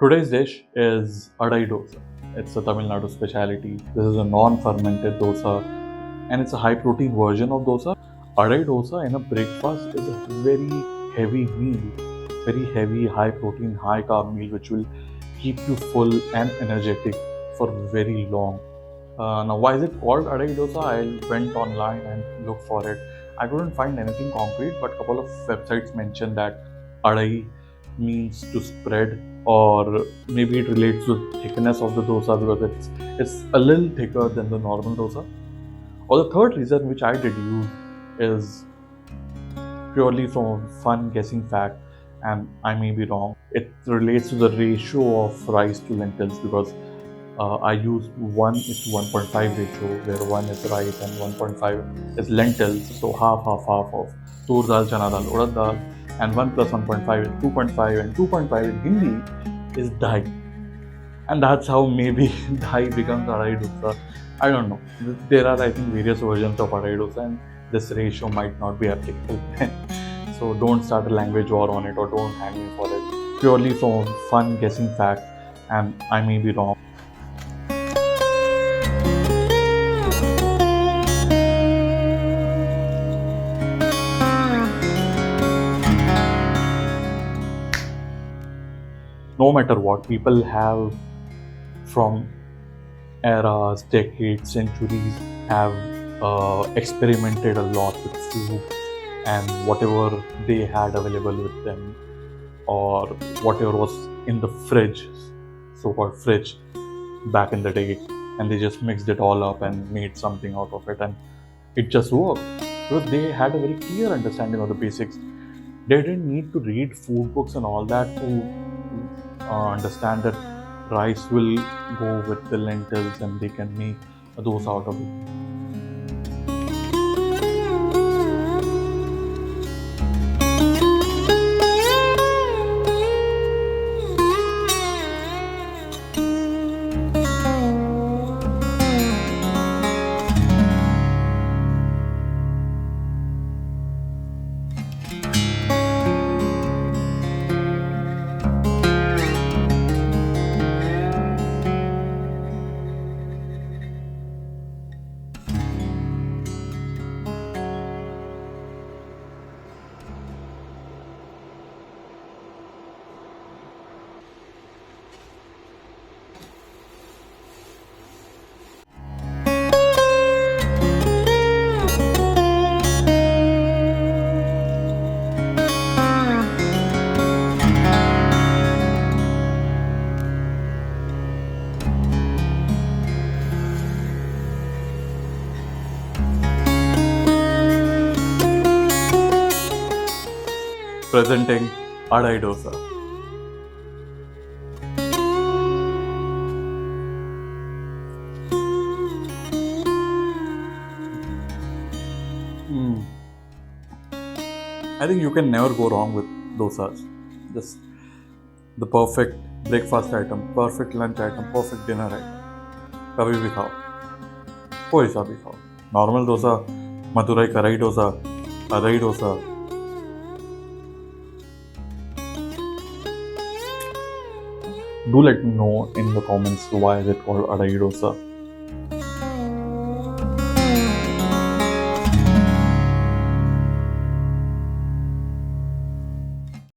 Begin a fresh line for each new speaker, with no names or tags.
Today's dish is Adai Dosa. It's a Tamil Nadu speciality. This is a non-fermented dosa and it's a high-protein version of dosa. Adai Dosa in a breakfast is a very heavy meal, very heavy, high-protein, high-carb meal which will keep you full and energetic for very long. Now, why is it called Adai Dosa? I went online and looked for it. I couldn't find anything concrete, but a couple of websites mentioned that Adai means to spread, or maybe it relates to the thickness of the dosa because it's a little thicker than the normal dosa. Or the third reason which I did use is purely from a fun guessing fact, and I may be wrong. It relates to the ratio of rice to lentils because I use 1 is to 1.5 ratio, where 1 is rice and 1.5 is lentils. So half of tur dal, chana dal, urad dal, and 1 plus 1.5 is 2.5, and 2.5 in Hindi is dai. And that's how maybe dai becomes Adai Dosa. I don't know. There are, I think, various versions of Adai Dosa, and this ratio might not be applicable. So don't start a language war on it, or don't hang me for it. Purely from a fun guessing fact, and I may be wrong. No matter what, people have from eras, decades, centuries have experimented a lot with food and whatever they had available with them, or whatever was in the fridge, so-called fridge, back in the day, and they just mixed it all up and made something out of it, and it just worked because they had a very clear understanding of the basics. They didn't need to read food books and all that to understand that rice will go with the lentils and they can make a dosa out of it. Presenting Adai Dosa. I think you can never go wrong with dosas. Just the perfect breakfast item, perfect lunch item, perfect dinner item. कभी भी खाओ, कोई सा भी खाओ. Normal dosa, Madurai Karai dosa, Adai dosa. Do let me know in the comments why is it called Adai Dosa.